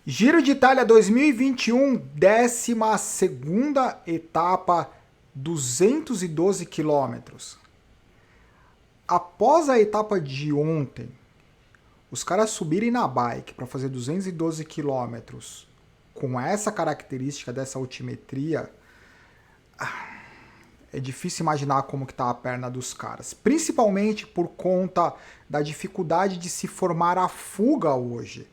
Giro de Itália 2021, 12ª etapa, 212 quilômetros. Após a etapa de ontem, os caras subirem na bike para fazer 212 quilômetros com essa característica dessa altimetria, é difícil imaginar como que tá a perna dos caras. Principalmente por conta da dificuldade de se formar a fuga hoje.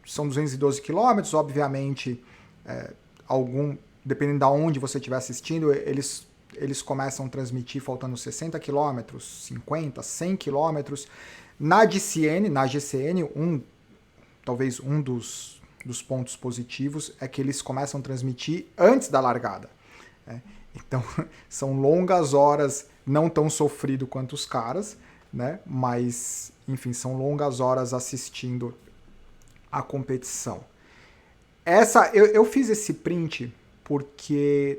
São 212 quilômetros, obviamente, dependendo de onde você estiver assistindo, eles começam a transmitir faltando 60 quilômetros, 50, 100 quilômetros. Na GCN, talvez um dos pontos positivos é que eles começam a transmitir antes da largada. Então, são longas horas, não tão sofrido quanto os caras, né? Mas, enfim, são longas horas assistindo a competição. Eu fiz esse print porque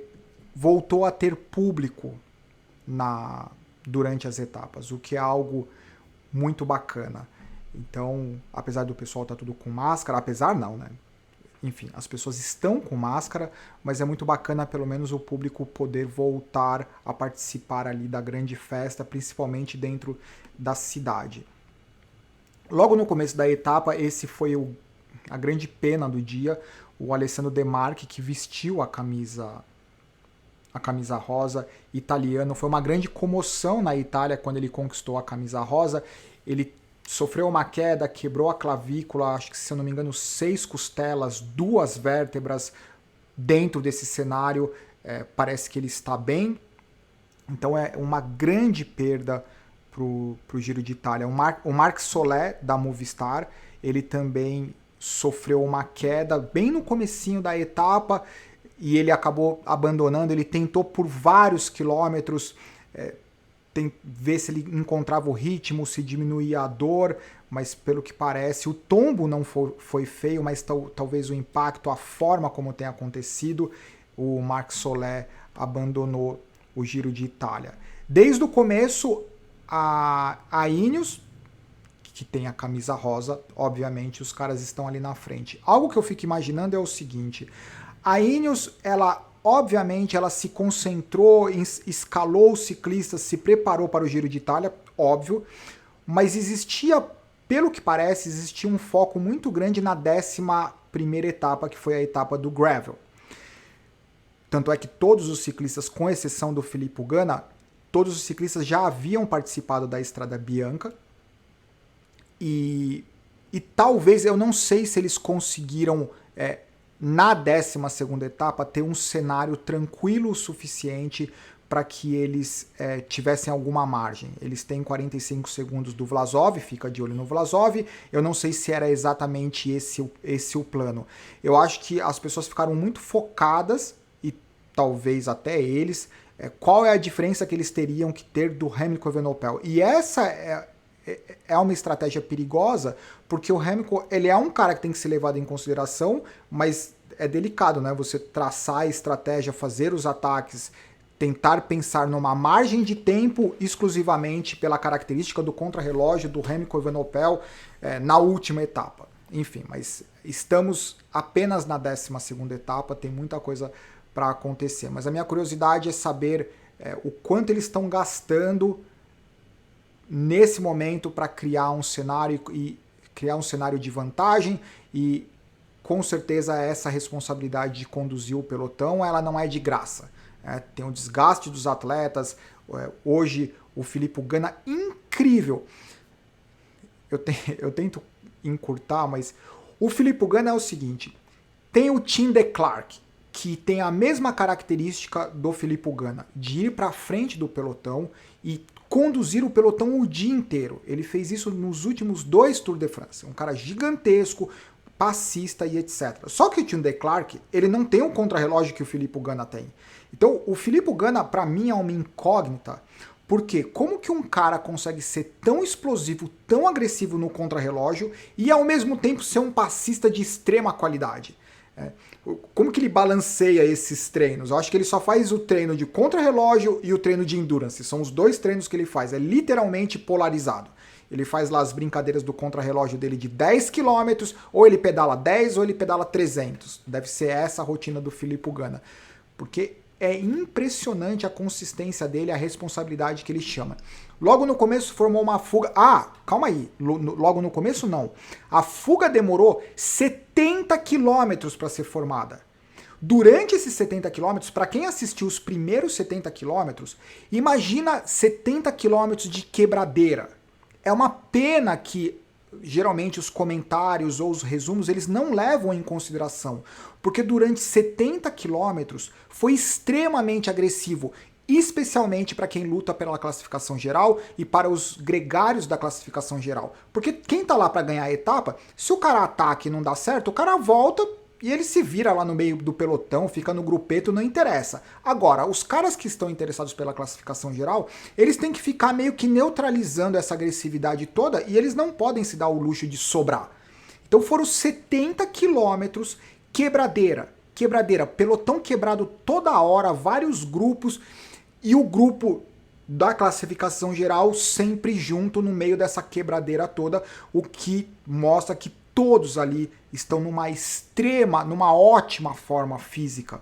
voltou a ter público durante as etapas, o que é algo muito bacana. Então, apesar do pessoal estar tudo com máscara, apesar não, né? Enfim, as pessoas estão com máscara, mas é muito bacana pelo menos o público poder voltar a participar ali da grande festa, principalmente dentro da cidade. Logo no começo da etapa, esse foi a grande pena do dia, o Alessandro De Marchi, que vestiu a camisa rosa italiana. Foi uma grande comoção na Itália quando ele conquistou a camisa rosa. Ele sofreu uma queda, quebrou a clavícula, acho que se eu não me engano 6 costelas, 2 vértebras dentro desse cenário. Parece que ele está bem. Então é uma grande perda pro Giro de Itália. O Marc Soler, da Movistar, ele também sofreu uma queda bem no comecinho da etapa e ele acabou abandonando. Ele tentou por vários quilômetros ver se ele encontrava o ritmo, se diminuía a dor, mas pelo que parece o tombo não foi feio, mas talvez o impacto, a forma como tem acontecido, o Marc Soler abandonou o Giro de Itália. Desde o começo, a Ineos, que tem a camisa rosa, obviamente os caras estão ali na frente. Algo que eu fico imaginando é o seguinte: a Ineos, obviamente, ela se concentrou, escalou os ciclistas, se preparou para o Giro de Itália, óbvio, mas pelo que parece, existia um foco muito grande na 11ª etapa, que foi a etapa do gravel. Tanto é que todos os ciclistas, com exceção do Filippo Ganna, todos os ciclistas já haviam participado da Estrada Bianca, e talvez, eu não sei se eles conseguiram, na 12ª etapa, ter um cenário tranquilo o suficiente para que eles tivessem alguma margem. Eles têm 45 segundos do Vlasov, fica de olho no Vlasov. Eu não sei se era exatamente esse o plano. Eu acho que as pessoas ficaram muito focadas, e talvez até eles, qual é a diferença que eles teriam que ter do Remco Evenepoel. E essa é uma estratégia perigosa, porque o Remco, ele é um cara que tem que ser levado em consideração, mas é delicado, né? Você traçar a estratégia, fazer os ataques, tentar pensar numa margem de tempo exclusivamente pela característica do contrarrelógio do Remco Evenepoel na última etapa. Enfim, mas estamos apenas na 12ª etapa, tem muita coisa para acontecer. Mas a minha curiosidade é saber o quanto eles estão gastando nesse momento para criar um cenário de vantagem, e com certeza essa responsabilidade de conduzir o pelotão, ela não é de graça. Tem o desgaste dos atletas. Hoje o Filippo Ganna, incrível. Eu tento encurtar, mas o Filippo Ganna é o seguinte: tem o Tim de Klerk, que tem a mesma característica do Filippo Ganna, de ir para frente do pelotão e conduzir o pelotão o dia inteiro. Ele fez isso nos últimos 2 Tour de France. Um cara gigantesco, passista e etc. Só que o Tim de Klerk, ele não tem o contrarrelógio que o Filippo Ganna tem. Então, o Filippo Ganna, para mim, é uma incógnita, porque como que um cara consegue ser tão explosivo, tão agressivo no contrarrelógio e, ao mesmo tempo, ser um passista de extrema qualidade? Como que ele balanceia esses treinos? Eu acho que ele só faz o treino de contrarrelógio e o treino de endurance. São os 2 treinos que ele faz. É literalmente polarizado. ele faz lá as brincadeiras do contrarrelógio dele de 10 km, ou ele pedala 10 ou ele pedala 300. Deve ser essa a rotina do Filippo Ganna. Porque é impressionante a consistência dele, a responsabilidade que ele chama. Logo no começo formou uma fuga... Ah, calma aí. Logo no começo não. A fuga demorou 70 km para ser formada. Durante esses 70 km, para quem assistiu os primeiros 70 km, imagina 70 km de quebradeira. É uma pena que geralmente os comentários ou os resumos eles não levam em consideração, porque durante 70 km foi extremamente agressivo, especialmente para quem luta pela classificação geral e para os gregários da classificação geral. Porque quem tá lá para ganhar a etapa, se o cara ataca e não dá certo, o cara volta e ele se vira lá no meio do pelotão, fica no grupeto, não interessa. Agora, os caras que estão interessados pela classificação geral, eles têm que ficar meio que neutralizando essa agressividade toda e eles não podem se dar o luxo de sobrar. Então foram 70 quilômetros, quebradeira, pelotão quebrado toda hora, vários grupos, e o grupo da classificação geral sempre junto no meio dessa quebradeira toda, o que mostra que todos ali estão numa ótima forma física.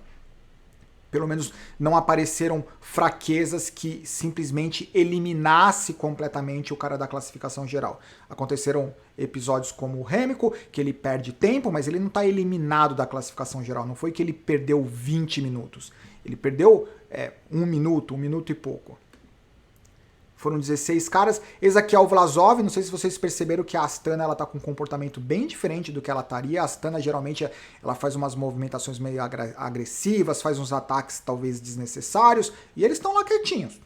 Pelo menos não apareceram fraquezas que simplesmente eliminasse completamente o cara da classificação geral. Aconteceram episódios como o Rémico, que ele perde tempo, mas ele não está eliminado da classificação geral. Não foi que ele perdeu 20 minutos. Ele perdeu 1 minuto e pouco. Foram 16 caras. Esse aqui é o Vlasov. Não sei se vocês perceberam que a Astana ela tá com um comportamento bem diferente do que ela estaria. A Astana geralmente ela faz umas movimentações meio agressivas, faz uns ataques talvez desnecessários. E eles estão lá quietinhos.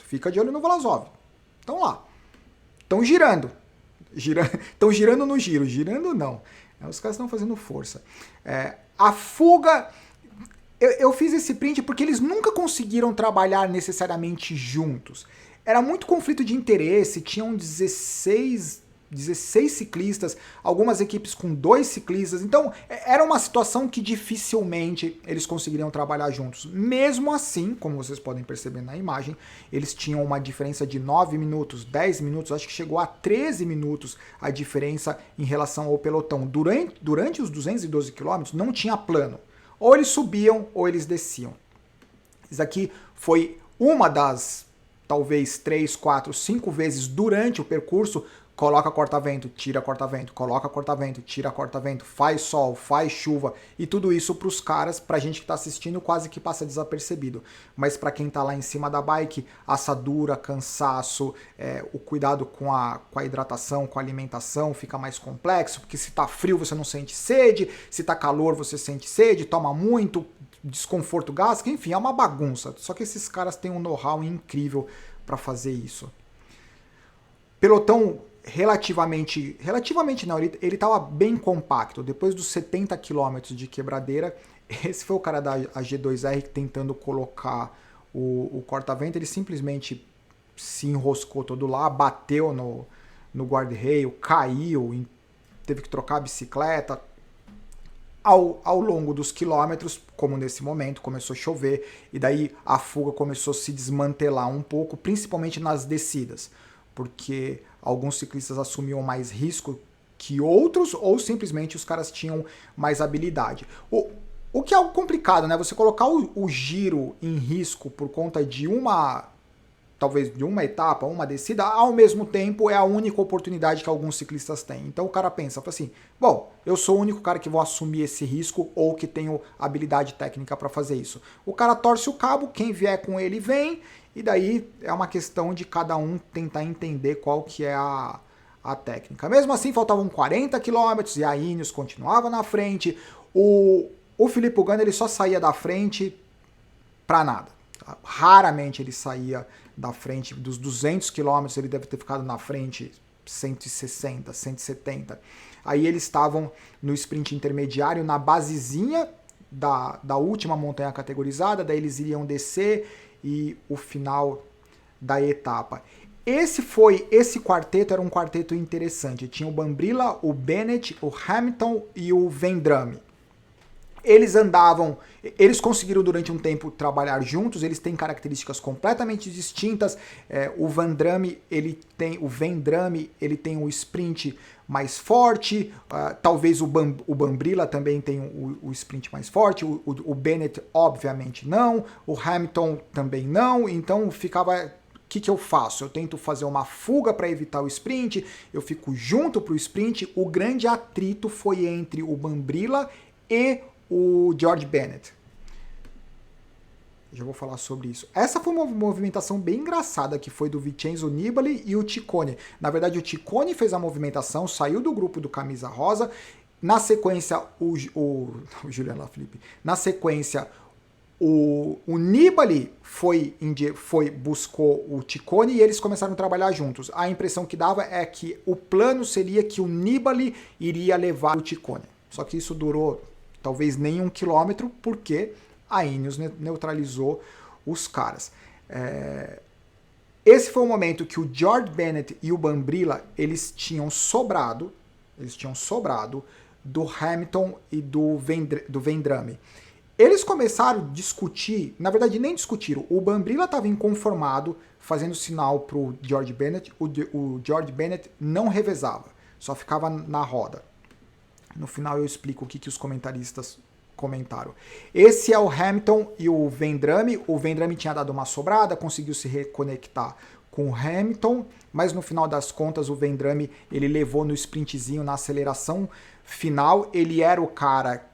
Fica de olho no Vlasov. Estão lá. Estão girando. Estão girando no giro. Girando não. Os caras estão fazendo força. A fuga... Eu fiz esse print porque eles nunca conseguiram trabalhar necessariamente juntos. Era muito conflito de interesse, tinham 16 ciclistas, algumas equipes com 2 ciclistas, então era uma situação que dificilmente eles conseguiriam trabalhar juntos. Mesmo assim, como vocês podem perceber na imagem, eles tinham uma diferença de 9 minutos, 10 minutos, acho que chegou a 13 minutos a diferença em relação ao pelotão. Durante os 212 quilômetros não tinha plano. Ou eles subiam ou eles desciam. Isso aqui foi uma das, talvez 3, 4, 5 vezes durante o percurso, coloca corta-vento, tira corta-vento, coloca corta-vento, tira corta-vento, faz sol, faz chuva, e tudo isso para os caras, para a gente que está assistindo, quase que passa desapercebido. Mas para quem está lá em cima da bike, assadura, cansaço, o cuidado com a hidratação, com a alimentação fica mais complexo, porque se está frio você não sente sede, se está calor você sente sede, toma muito, desconforto gástrico, enfim, é uma bagunça. Só que esses caras têm um know-how incrível para fazer isso. Pelotão relativamente não, ele estava bem compacto. Depois dos 70 km de quebradeira, esse foi o cara da G2R tentando colocar o corta-vento, ele simplesmente se enroscou todo lá, bateu no guarda-reio, caiu, teve que trocar a bicicleta. Ao longo dos quilômetros, como nesse momento, começou a chover, e daí a fuga começou a se desmantelar um pouco, principalmente nas descidas, porque alguns ciclistas assumiam mais risco que outros, ou simplesmente os caras tinham mais habilidade. O que é algo complicado, né? Você colocar o giro em risco por conta de talvez de uma etapa, uma descida, ao mesmo tempo é a única oportunidade que alguns ciclistas têm. Então o cara pensa assim, bom, eu sou o único cara que vou assumir esse risco ou que tenho habilidade técnica para fazer isso. O cara torce o cabo, quem vier com ele vem, e daí é uma questão de cada um tentar entender qual que é a técnica. Mesmo assim, faltavam 40 km e a Ineos continuava na frente. O Filippo Ganna ele só saía da frente para nada. Raramente ele saía da frente. Dos 200 km ele deve ter ficado na frente 160, 170. Aí eles estavam no sprint intermediário, na basezinha da última montanha categorizada, daí eles iriam descer e o final da etapa. Esse quarteto era um quarteto interessante. Tinha o Bambrilla, o Bennett, o Hamilton e o Vendrame. Eles andavam, eles conseguiram durante um tempo trabalhar juntos, eles têm características completamente distintas. O Vendrammi, ele tem um sprint mais forte, talvez o Bambrilla também tenha o sprint mais forte, o Bennett obviamente não, o Hamilton também não, então ficava... O que eu faço? Eu tento fazer uma fuga para evitar o sprint, eu fico junto para o sprint. O grande atrito foi entre o Bambrilla e o George Bennett. Já vou falar sobre isso. Essa foi uma movimentação bem engraçada que foi do Vincenzo Nibali e o Ciccone. Na verdade, o Ciccone fez a movimentação, saiu do grupo do Camisa Rosa. Na sequência, o Julian Lafilippe. Na sequência, o Nibali buscou o Ciccone e eles começaram a trabalhar juntos. A impressão que dava é que o plano seria que o Nibali iria levar o Ciccone. Só que isso durou talvez nem 1 quilômetro, porque a Ineos neutralizou os caras. Esse foi o momento que o George Bennett e o Bambrilla, eles tinham sobrado do Hamilton e do Vendrammi. Eles começaram a discutir, na verdade nem discutiram, o Bambrilla estava inconformado, fazendo sinal para o George Bennett, o George Bennett não revezava, só ficava na roda. No final eu explico o que os comentaristas comentaram. Esse é o Hamilton e o Vendrammi. O Vendrammi tinha dado uma sobrada, conseguiu se reconectar com o Hamilton, mas no final das contas o Vendrammi ele levou no sprintzinho, na aceleração final. Ele era o cara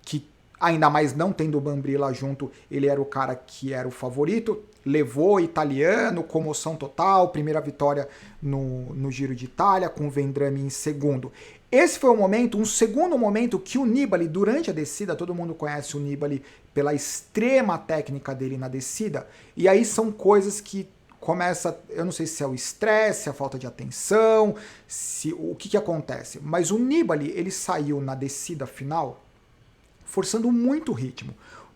que, ainda mais não tendo o Bambrilla junto, ele era o cara que era o favorito. Levou italiano, comoção total, primeira vitória no Giro de Itália, com o Vendrammi em segundo. Esse foi um segundo momento que o Nibali, durante a descida, todo mundo conhece o Nibali pela extrema técnica dele na descida, e aí são coisas que começa, eu não sei se é o estresse, a falta de atenção, o que acontece, mas o Nibali, ele saiu na descida final forçando muito o ritmo.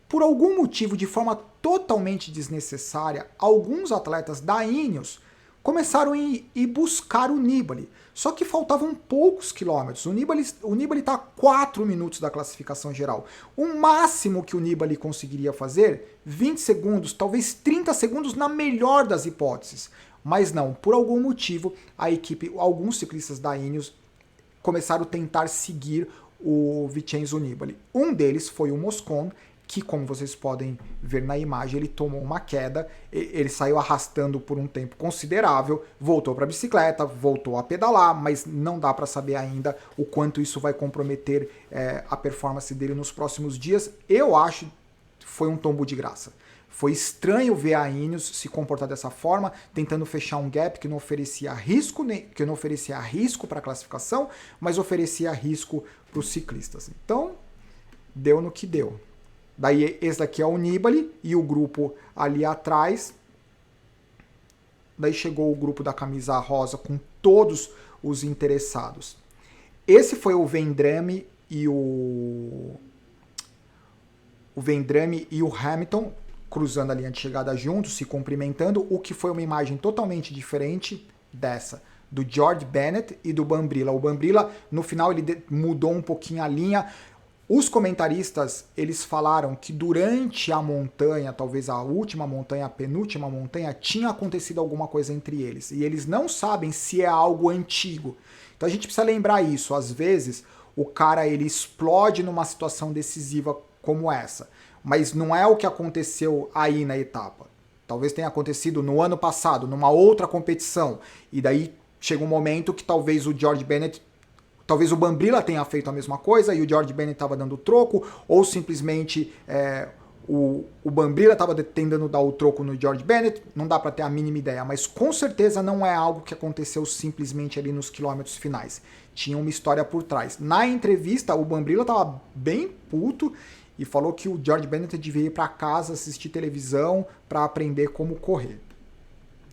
Por algum motivo, de forma totalmente desnecessária, alguns atletas da Ineos começaram a ir buscar o Nibali. Só que faltavam poucos quilômetros. O Nibali está a 4 minutos da classificação geral. O máximo que o Nibali conseguiria fazer, 20 segundos, talvez 30 segundos na melhor das hipóteses. Mas não, por algum motivo, a equipe, alguns ciclistas da Ineos começaram a tentar seguir o Vincenzo Nibali. Um deles foi o Moscon, que, como vocês podem ver na imagem, ele tomou uma queda, ele saiu arrastando por um tempo considerável, voltou para a bicicleta, voltou a pedalar, mas não dá para saber ainda o quanto isso vai comprometer a performance dele nos próximos dias. Eu acho que foi um tombo de graça. Foi estranho ver a Ineos se comportar dessa forma, tentando fechar um gap que não oferecia risco, para a classificação, mas oferecia risco para os ciclistas. Então, deu no que deu. Daí esse daqui é o Nibali e o grupo ali atrás. Daí chegou o grupo da camisa rosa com todos os interessados. Esse foi o Vendrammi e o Hamilton cruzando a linha de chegada juntos, se cumprimentando, o que foi uma imagem totalmente diferente dessa, do George Bennett e do Bambrilla. O Bambrilla, no final, ele mudou um pouquinho a linha. Os comentaristas, eles falaram que durante a montanha, talvez a última montanha, a penúltima montanha, tinha acontecido alguma coisa entre eles. E eles não sabem se é algo antigo. Então a gente precisa lembrar isso. Às vezes, o cara ele explode numa situação decisiva como essa. Mas não é o que aconteceu aí na etapa. Talvez tenha acontecido no ano passado, numa outra competição. E daí chega um momento que talvez o George Bennett... Talvez o Bambrilla tenha feito a mesma coisa e o George Bennett estava dando troco, ou simplesmente o Bambrilla estava tentando dar o troco no George Bennett, não dá para ter a mínima ideia, mas com certeza não é algo que aconteceu simplesmente ali nos quilômetros finais. Tinha uma história por trás. Na entrevista, o Bambrilla estava bem puto e falou que o George Bennett devia ir para casa assistir televisão para aprender como correr.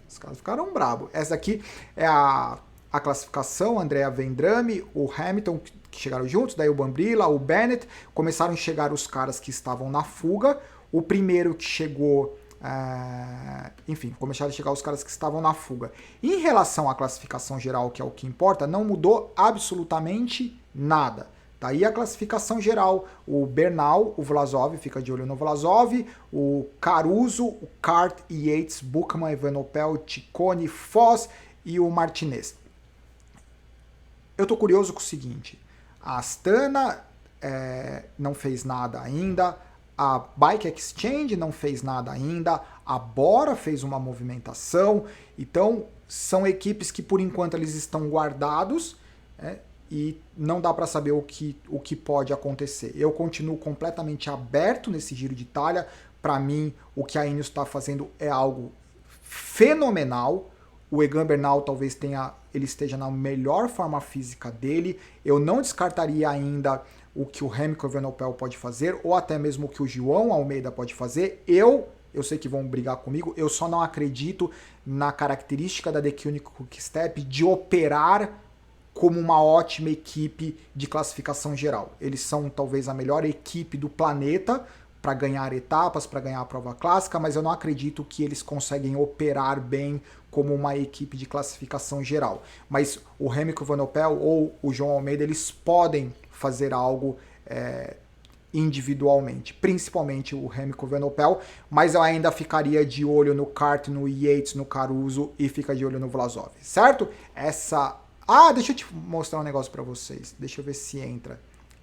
Os caras ficaram bravos. Essa aqui é a classificação, Andrea Vendrammi, o Hamilton, que chegaram juntos, daí o Bambrilla, o Bennett, começaram a chegar os caras que estavam na fuga, o primeiro que chegou, enfim, começaram a chegar os caras que estavam na fuga. Em relação à classificação geral, que é o que importa, não mudou absolutamente nada. Tá aí a classificação geral. O Bernal, o Vlasov, fica de olho no Vlasov, o Caruso, o Kart, Yates, Buchmann, Evenepoel, Ciccone, Foss e o Martinez. Eu tô curioso com o seguinte, a Astana não fez nada ainda, a Bike Exchange não fez nada ainda, a Bora fez uma movimentação, então são equipes que por enquanto eles estão guardados, e não dá para saber o que pode acontecer. Eu continuo completamente aberto nesse Giro de Itália. Para mim, o que a Ineos está fazendo é algo fenomenal. O Egan Bernal talvez ele esteja na melhor forma física dele. Eu não descartaria ainda o que o Remco Evenepoel pode fazer, ou até mesmo o que o João Almeida pode fazer. Eu sei que vão brigar comigo, eu só não acredito na característica da The Koenig Quick-Step de operar como uma ótima equipe de classificação geral. Eles são talvez a melhor equipe do planeta para ganhar etapas, para ganhar a prova clássica, mas eu não acredito que eles conseguem operar bem como uma equipe de classificação geral. Mas o Remco Evenepoel ou o João Almeida, eles podem fazer algo individualmente, principalmente o Remco Evenepoel, mas eu ainda ficaria de olho no Kart, no Yates, no Caruso e fica de olho no Vlasov, certo? Deixa eu te mostrar um negócio pra vocês. Deixa eu ver se entra.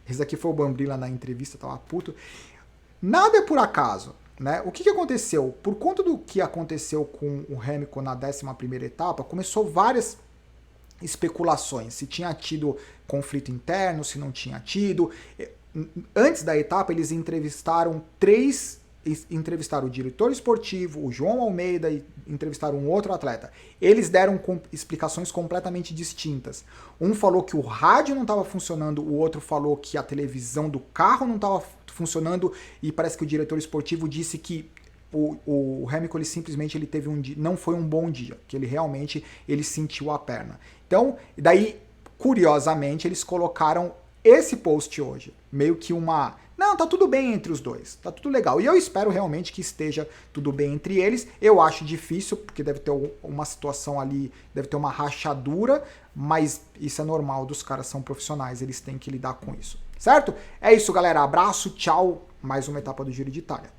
Esse aqui foi o Bambrilla na entrevista, tava puto. Nada é por acaso, né? O que aconteceu? Por conta do que aconteceu com o Remco na 11ª etapa, começou várias especulações. Se tinha tido conflito interno, se não tinha tido. Antes da etapa, eles entrevistaram o diretor esportivo, o João Almeida, e entrevistaram um outro atleta. Eles deram explicações completamente distintas. Um falou que o rádio não estava funcionando, o outro falou que a televisão do carro não estava funcionando, e parece que o diretor esportivo disse que o Remco simplesmente teve um dia, não foi um bom dia, que ele sentiu a perna. Então, daí, curiosamente, eles colocaram esse post hoje, meio que não, tá tudo bem entre os dois, tá tudo legal. E eu espero realmente que esteja tudo bem entre eles. Eu acho difícil, porque deve ter uma situação ali, deve ter uma rachadura, mas isso é normal, dos caras são profissionais, eles têm que lidar com isso, certo? É isso, galera, abraço, tchau, mais uma etapa do Giro de Itália.